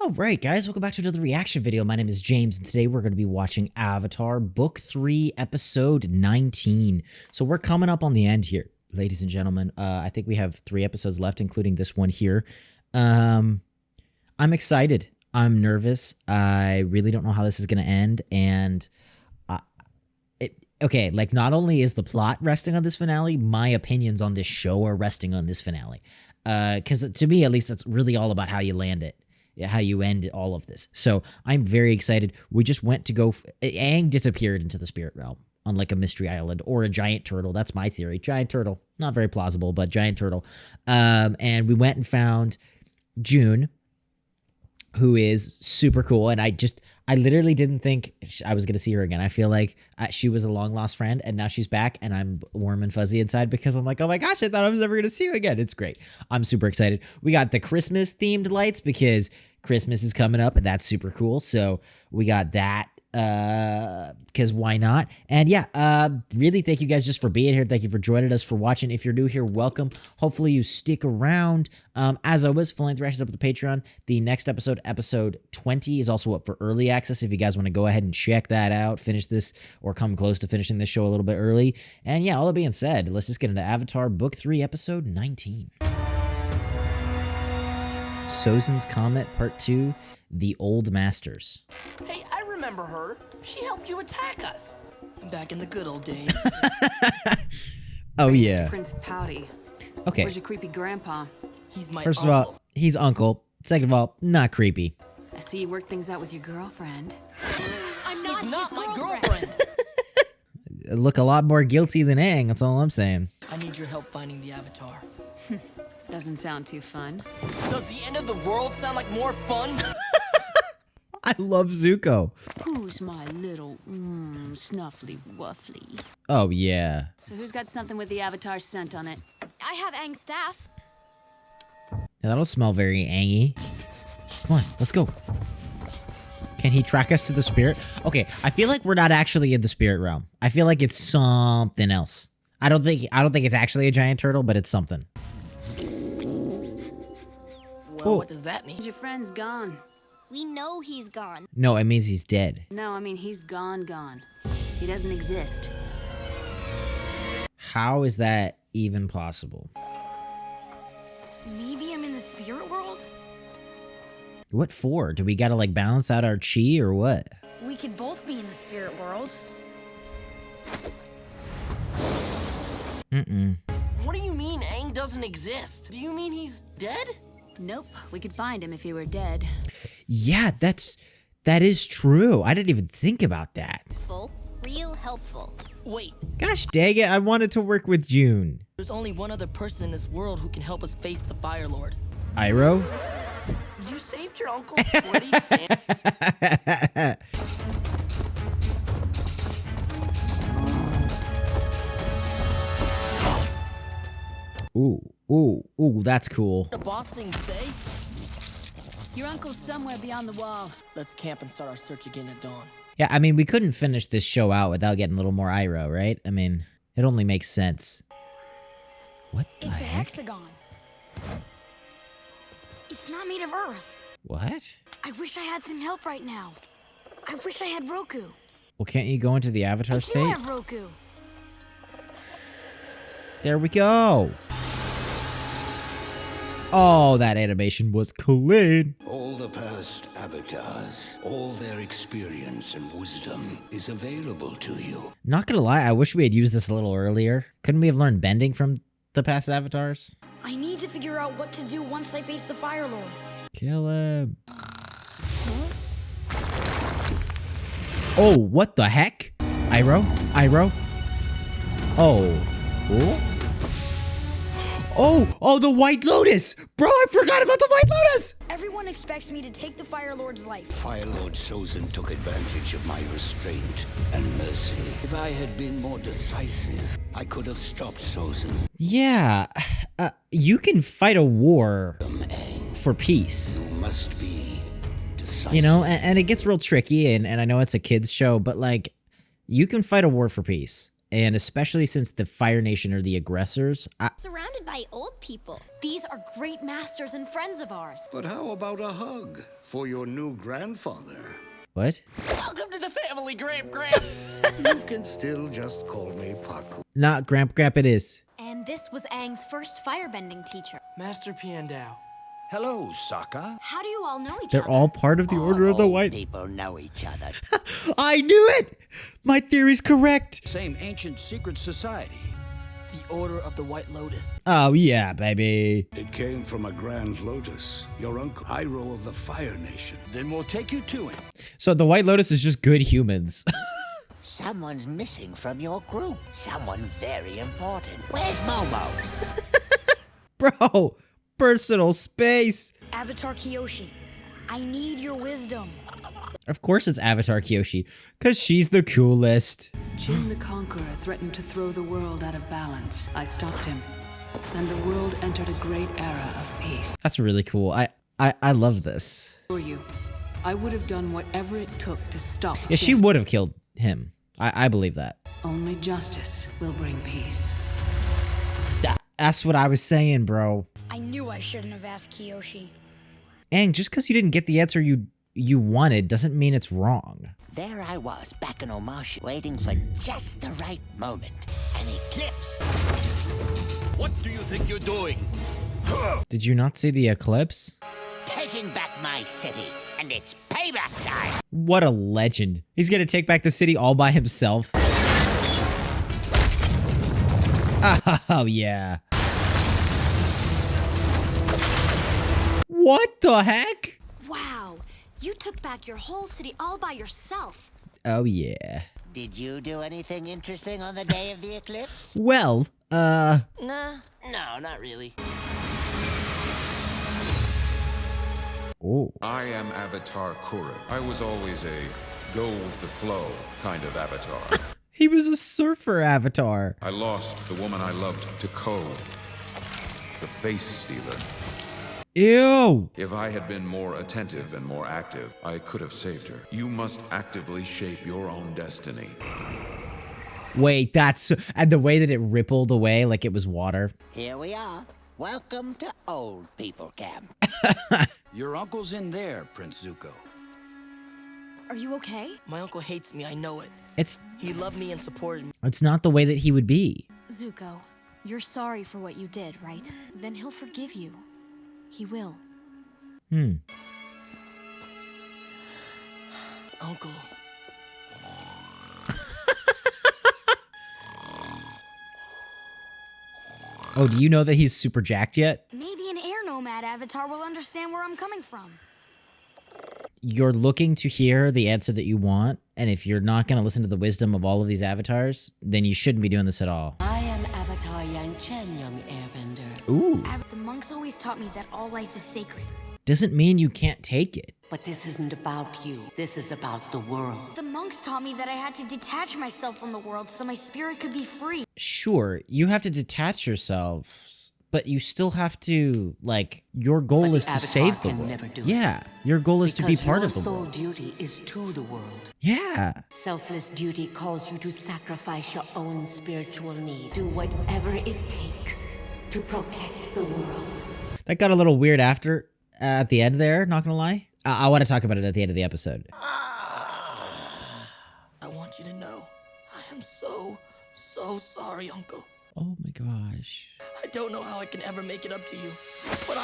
Alright guys, welcome back to another reaction video. My name is James and today we're going to be watching Avatar Book 3 Episode 19. So we're coming up on the end here, ladies and gentlemen. I think we have 3 episodes left, including this one here. I'm excited. I'm nervous. I really don't know how this is going to end, and okay, like not only is the plot resting on this finale, my opinions on this show are resting on this finale. Because to me, at least, it's really all about how you land it. How you end all of this. So I'm very excited. We just went to go. Aang disappeared into the spirit realm on like a mystery island or a giant turtle. That's my theory. Giant turtle. Not very plausible, but giant turtle. And we went and found June, who is super cool. And I literally didn't think I was going to see her again. I feel like she was a long lost friend and now she's back and I'm warm and fuzzy inside because I'm like, oh my gosh, I thought I was never going to see you again. It's great. I'm super excited. We got the Christmas themed lights because Christmas is coming up and that's super cool. So we got that. Because why not? And yeah, really thank you guys just for being here. Thank you for joining us, for watching. If you're new here, welcome. Hopefully you stick around. As always, full length reactions up with the Patreon. The next episode, episode 20, is also up for early access if you guys want to go ahead and check that out, finish this or come close to finishing this show a little bit early. And yeah, all that being said, let's just get into Avatar Book 3 Episode 19. Sozin's Comet Part 2, The Old Masters. Hey, I remember her. She helped you attack us. Back in the good old days. Oh, yeah. Prince Pouty. Okay. Where's your creepy grandpa? He's my First uncle. of all, he's uncle. Second of all, not creepy. I see you work things out with your girlfriend. I'm not my girlfriend. Look a lot more guilty than Aang, that's all I'm saying. I need your help finding the Avatar. Doesn't sound too fun. Does the end of the world sound like more fun? I love Zuko. Who's my little snuffly wuffly? Oh, yeah. So who's got something with the Avatar scent on it? I have Aang's staff. Yeah, that'll smell very Aang-y. Come on, let's go. Can he track us to the spirit? Okay, I feel like we're not actually in the spirit realm. I feel like it's something else. I don't think it's actually a giant turtle, but it's something. Well, what does that mean? Your friend's gone. We know he's gone. No, it means he's dead. No, I mean he's gone. He doesn't exist. How is that even possible? Maybe I'm in the spirit world? What for? Do we gotta like balance out our chi or what? We could both be in the spirit world. What do you mean Aang doesn't exist? Do you mean he's dead? Nope. We could find him if he were dead. Yeah, that is true. I didn't even think about that. Real helpful. Wait, Gosh dang it, I wanted to work with June. there's only one other person in this world who can help us face the Fire Lord. Iroh? You saved your uncle's sweaty sand. Ooh, that's cool. The boss thing say? Your uncle's somewhere beyond the wall. Let's camp and start our search again at dawn. Yeah, I mean, we couldn't finish this show out without getting a little more Iroh, right? I mean, it only makes sense. What the It's a heck? hexagon. It's not made of earth. What? I wish I had some help right now. I wish I had Roku. Well, can't you go into the Avatar I do state? have Roku. There we go. Oh, that animation was clean. All the past avatars, all their experience and wisdom is available to you. Not gonna lie, I wish we had used this a little earlier. Couldn't we have learned bending from the past avatars? I need to figure out what to do once I face the Fire Lord. Kill him. Oh, what the heck? Iroh? Oh. Oh, the White Lotus! Bro, I forgot about the White Lotus! Everyone expects me to take the Fire Lord's life. Fire Lord Sozin took advantage of my restraint and mercy. If I had been more decisive, I could have stopped Sozin. Yeah, you can fight a war Aang, for peace. you must be decisive. You know, and it gets real tricky, and I know it's a kid's show, but like, you can fight a war for peace. And especially since the Fire Nation are the aggressors, Surrounded by old people. These are great masters and friends of ours. But how about a hug for your new grandfather? what? Welcome to the family, Gramp. You can still just call me Paku. Not Gramp it is. And this was Aang's first firebending teacher. Master Piandao. Hello, Sokka. How do you all know each They're other? all part of the Order of the All White. people know each other. I knew it! My theory's correct. Same ancient secret society. The Order of the White Lotus. Oh yeah, baby. It came from a Grand Lotus, your uncle, Iroh of the Fire Nation. Then we'll take you to him. So the White Lotus is just good humans. Someone's missing from your group. Someone very important. Where's Momo? Bro, personal space. Avatar Kyoshi, I need your wisdom. Of course it's Avatar Kyoshi, because she's the coolest. Jin the Conqueror threatened to throw the world out of balance. I stopped him, and the world entered a great era of peace. That's really cool. I love this. For you, I would have done whatever it took to stop Yeah, she Jin. would have killed him. I believe that. Only justice will bring peace. That's what I was saying, bro. I knew I shouldn't have asked Kyoshi. And just because you didn't get the answer you wanted doesn't mean it's wrong. There I was, back in Omashu, waiting for just the right moment. An eclipse. What do you think you're doing? Did you not see the eclipse? Taking back my city. And it's payback time. What a legend. He's gonna take back the city all by himself. Oh, yeah. What the heck? Wow, you took back your whole city all by yourself. Oh, yeah. Did you do anything interesting on the day of the eclipse? Well, Nah, no, not really. Oh. I am Avatar Kuruk. I was always a go with the flow kind of avatar. He was a surfer avatar. I lost the woman I loved to Ko, the face stealer. Ew. If I had been more attentive and more active, I could have saved her. You must actively shape your own destiny. Wait, and the way that it rippled away like it was water. Here we are. Welcome to Old People Camp. Your uncle's in there, Prince Zuko. Are you okay? My uncle hates me, I know it. It's He loved me and supported me. not the way that he would be. Zuko, you're sorry for what you did, right? Then he'll forgive you. He will. Uncle. Oh, do you know that he's super jacked yet? Maybe an air nomad avatar will understand where I'm coming from. You're looking to hear the answer that you want, and if you're not going to listen to the wisdom of all of these avatars, then you shouldn't be doing this at all. I am Avatar Yang Chen, young airbender. Ooh. The monks always taught me that all life is sacred. Doesn't mean you can't take it. But this isn't about you. This is about the world. The monks taught me that I had to detach myself from the world so my spirit could be free. Sure, you have to detach yourselves, but you still have to, like, your goal But is the to Avatar save the can world. never do it. Yeah, your goal is to be Because part your of the sole world. duty is to the world. Yeah. Selfless duty calls you to sacrifice your own spiritual need. Do whatever it takes to protect the world. That got a little weird after, at the end there, not gonna lie. I want to talk about it at the end of the episode. I want you to know, I am so sorry, Uncle. Oh my gosh. I don't know how I can ever make it up to you, but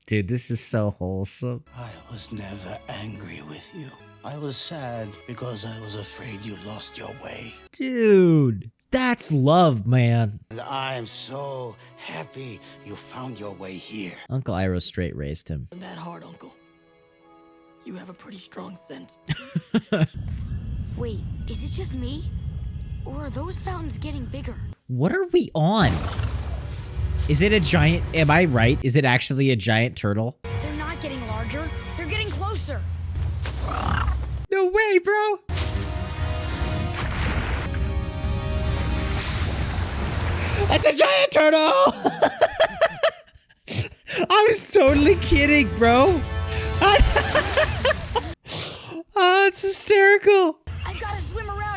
Dude, this is so wholesome. I was never angry with you. I was sad because I was afraid you lost your way. Dude, that's love, man. And I'm so happy you found your way here. Uncle Iroh straight raised him. I'm that hard, Uncle. You have a pretty strong scent. Wait, is it just me? Or are those mountains getting bigger? What are we on? Is it a giant? Am I right? Is it actually a giant turtle? They're not getting larger. They're getting closer. No way, bro. That's a giant turtle. I was totally kidding, bro. Oh, it's hysterical. I've got to swim around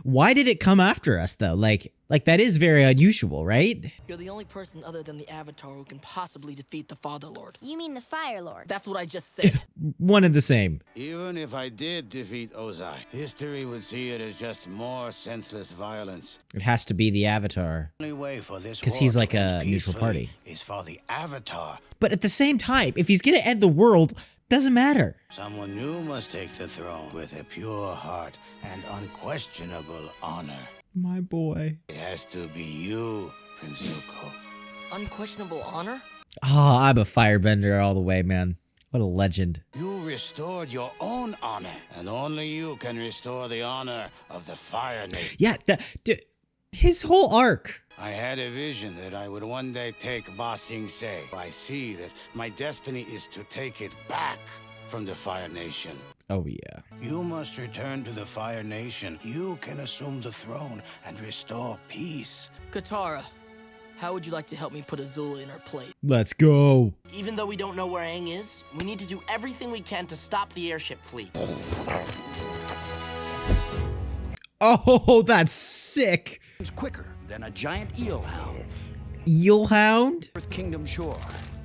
Why did it come after us though? Like that is very unusual, right? You're the only person other than the Avatar who can possibly defeat the Father Lord. You mean the Fire Lord? That's what I just said. One and the same. Even if I did defeat Ozai, history would see it as just more senseless violence. It has to be the Avatar. The only way for this Because war he's to like end a neutral peacefully party. is for the Avatar. But at the same time, if he's gonna end the world, doesn't matter. Someone new must take the throne with a pure heart and unquestionable honor. My boy. It has to be you, Prince Zuko. Unquestionable honor? Oh, I'm a firebender all the way, man. What a legend. You restored your own honor, and only you can restore the honor of the Fire Nation. Yeah, dude, his whole arc. I had a vision that I would one day take Ba Sing Se. I see that my destiny is to take it back from the Fire Nation. Oh, yeah. You must return to the Fire Nation. You can assume the throne and restore peace. Katara, how would you like to help me put Azula in her place? Let's go. Even though we don't know where Aang is, we need to do everything we can to stop the airship fleet. Oh, that's sick. It's quicker than a giant eelhound. Eelhound? Earth Kingdom shore.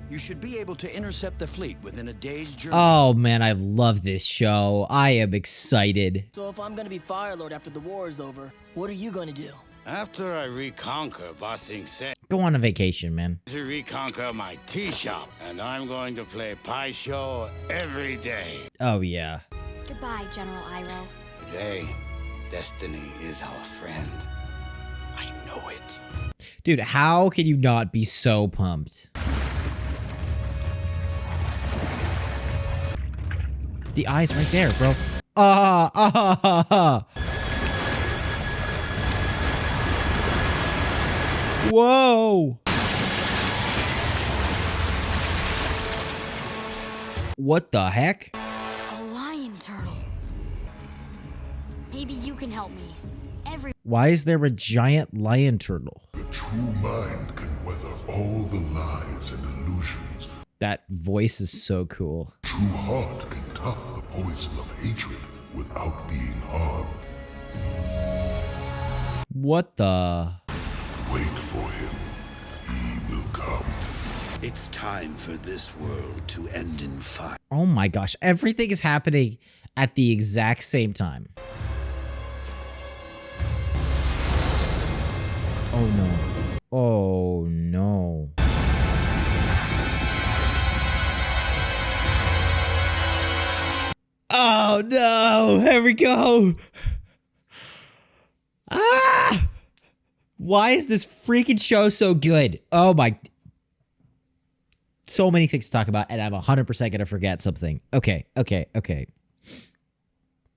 You should be able to intercept the fleet within a day's journey. Oh, man, I love this show. I am excited. So if I'm gonna be Fire Lord after the war is over, what are you gonna do? After I reconquer Ba Sing Se, Go on a vacation, man. to reconquer my tea shop, and I'm going to play Pai Sho every day. Oh, yeah. Goodbye, General Iroh. Today, destiny is our friend. I know it. Dude, how can you not be so pumped? The eye's right there, bro. Whoa. What the heck? A lion turtle. Maybe you can help me. Why is there a giant lion turtle? The true mind can weather all the lies and illusions. That voice is so cool. True heart can tough the poison of hatred without being harmed. What the? Wait for him. He will come. It's time for this world to end in fire. Oh my gosh, everything is happening at the exact same time. Oh no. Oh no. Oh no, here we go. Ah! Why is this freaking show so good? Oh my. So many things to talk about, and I'm 100% gonna forget something. Okay. Let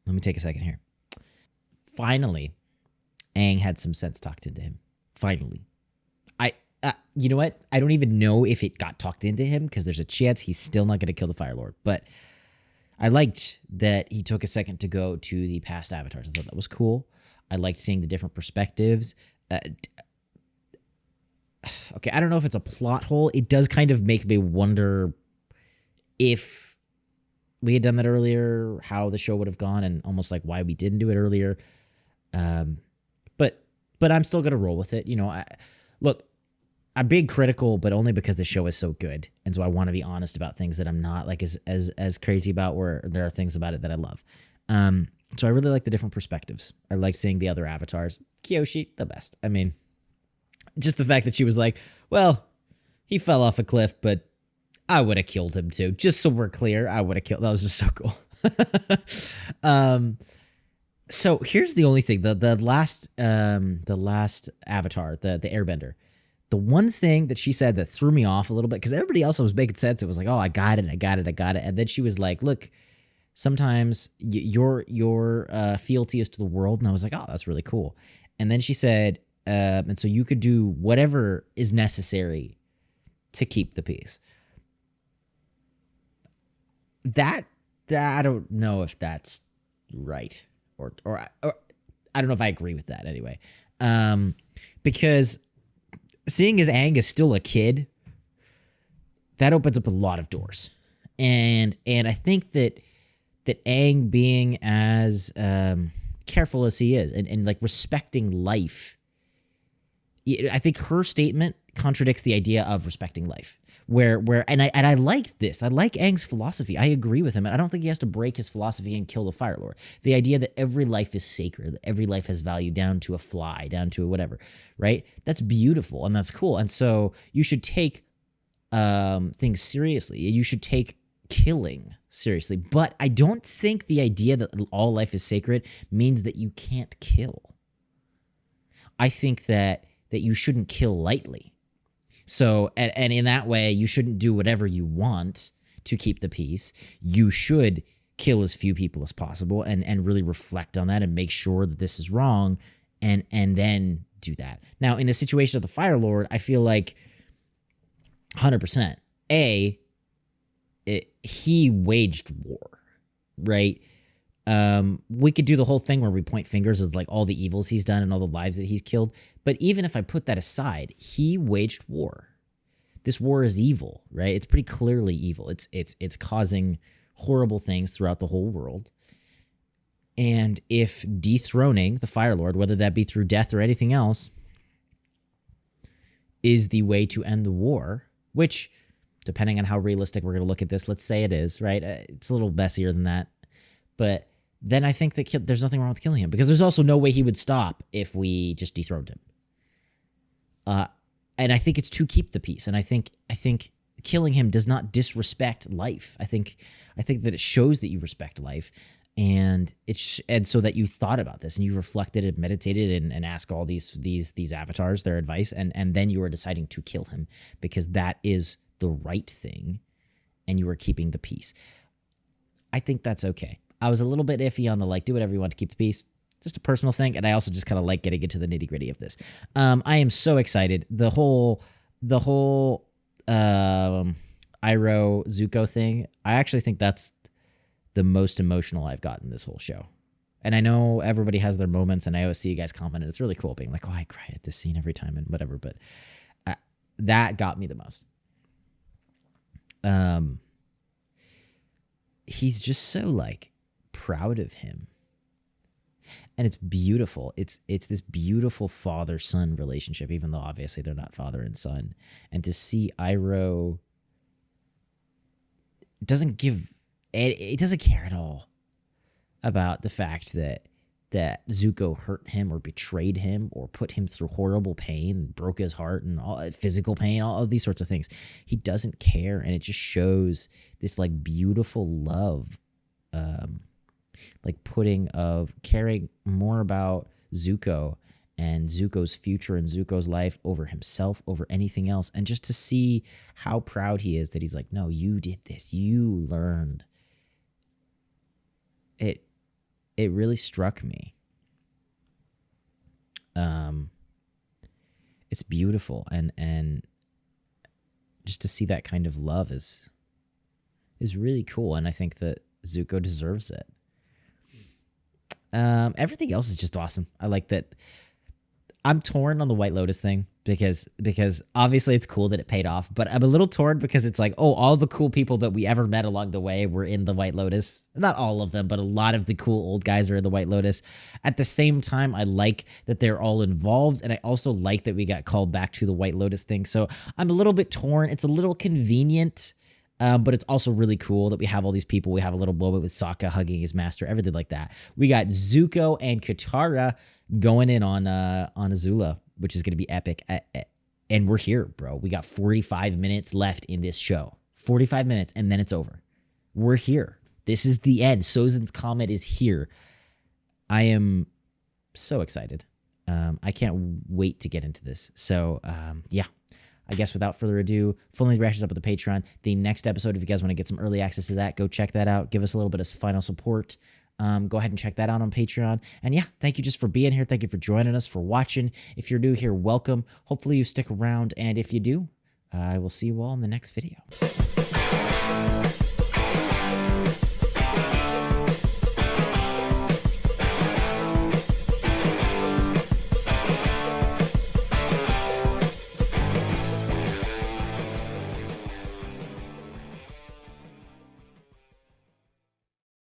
me take a second here. Finally, Aang had some sense talked into him. Finally. You know what? I don't even know if it got talked into him, because there's a chance he's still not gonna kill the Fire Lord. But I liked that he took a second to go to the past avatars. I thought that was cool. I liked seeing the different perspectives. Okay, I don't know if it's a plot hole. It does kind of make me wonder if we had done that earlier, how the show would have gone, and almost like why we didn't do it earlier. But I'm still gonna roll with it. You know, look, I'm being critical, but only because the show is so good, and so I want to be honest about things that I'm not like as crazy about. Where there are things about it that I love. So I really like the different perspectives. I like seeing the other avatars. Kyoshi, the best. I mean, just the fact that she was like, well, he fell off a cliff, but I would have killed him too. Just so we're clear, I would have killed. That was just so cool. So here's the only thing: the last avatar, the Airbender. The one thing that she said that threw me off a little bit, because everybody else was making sense. It was like, oh, I got it. And then she was like, look, sometimes your fealty is to the world. And I was like, oh, that's really cool. And then she said, and so you could do whatever is necessary to keep the peace. That I don't know if that's right, or I don't know if I agree with that anyway. Because seeing as Aang is still a kid, that opens up a lot of doors, and I think that Aang being as careful as he is and like respecting life. I think her statement contradicts the idea of respecting life. And I like this. I like Aang's philosophy. I agree with him. And I don't think he has to break his philosophy and kill the Fire Lord. The idea that every life is sacred, that every life has value down to a fly, down to a whatever, right? That's beautiful and that's cool. And so you should take things seriously. You should take killing seriously. But I don't think the idea that all life is sacred means that you can't kill. I think that you shouldn't kill lightly. So, and in that way, you shouldn't do whatever you want to keep the peace. You should kill as few people as possible and really reflect on that and make sure that this is wrong and then do that. Now, in the situation of the Fire Lord, I feel like 100%. He waged war, right? We could do the whole thing where we point fingers as like all the evils he's done and all the lives that he's killed. But even if I put that aside, he waged war. This war is evil, right? It's pretty clearly evil. It's causing horrible things throughout the whole world. And if dethroning the Fire Lord, whether that be through death or anything else, is the way to end the war, which, depending on how realistic we're going to look at this, let's say it is, right? It's a little messier than that. But then I think that there's nothing wrong with killing him, because there's also no way he would stop if we just dethroned him. And I think it's to keep the peace. And I think killing him does not disrespect life. I think that it shows that you respect life, and so that you thought about this and you reflected and meditated and asked all these avatars their advice, and then you are deciding to kill him because that is the right thing, and you are keeping the peace. I think that's okay. I was a little bit iffy on the do whatever you want to keep the peace. Just a personal thing, and I also just kind of like getting into the nitty gritty of this. I am so excited. The whole Iroh Zuko thing, I actually think that's the most emotional I've gotten this whole show. And I know everybody has their moments, and I always see you guys comment. It's really cool being like, oh, I cry at this scene every time and whatever, but that got me the most. He's just so proud of him. And it's beautiful. It's this beautiful father-son relationship, even though obviously they're not father and son. And to see Iroh doesn't care at all about the fact that Zuko hurt him or betrayed him or put him through horrible pain, broke his heart and all physical pain, all of these sorts of things. He doesn't care, and it just shows this beautiful love, caring more about Zuko and Zuko's future and Zuko's life over himself, over anything else. And just to see how proud he is that he's no, you did this, you learned. It really struck me. It's beautiful, and just to see that kind of love is really cool, and I think that Zuko deserves it. Everything else is just awesome. I like that. I'm torn on the White Lotus thing because obviously it's cool that it paid off, but I'm a little torn because it's all the cool people that we ever met along the way were in the White Lotus. Not all of them, but a lot of the cool old guys are in the White Lotus. At the same time, I like that they're all involved, and I also like that we got called back to the White Lotus thing. So I'm a little bit torn. It's a little convenient. But it's also really cool that we have all these people. We have a little moment with Sokka hugging his master, everything like that. We got Zuko and Katara going in on Azula, which is going to be epic. And we're here, bro. We got 45 minutes left in this show. 45 minutes, and then it's over. We're here. This is the end. Sozin's Comet is here. I am so excited. I can't wait to get into this. So, yeah. I guess without further ado, full-length reactions up with the Patreon. The next episode, if you guys want to get some early access to that, go check that out. Give us a little bit of final support. Go ahead and check that out on Patreon. And yeah, thank you just for being here. Thank you for joining us, for watching. If you're new here, welcome. Hopefully you stick around. And if you do, I will see you all in the next video.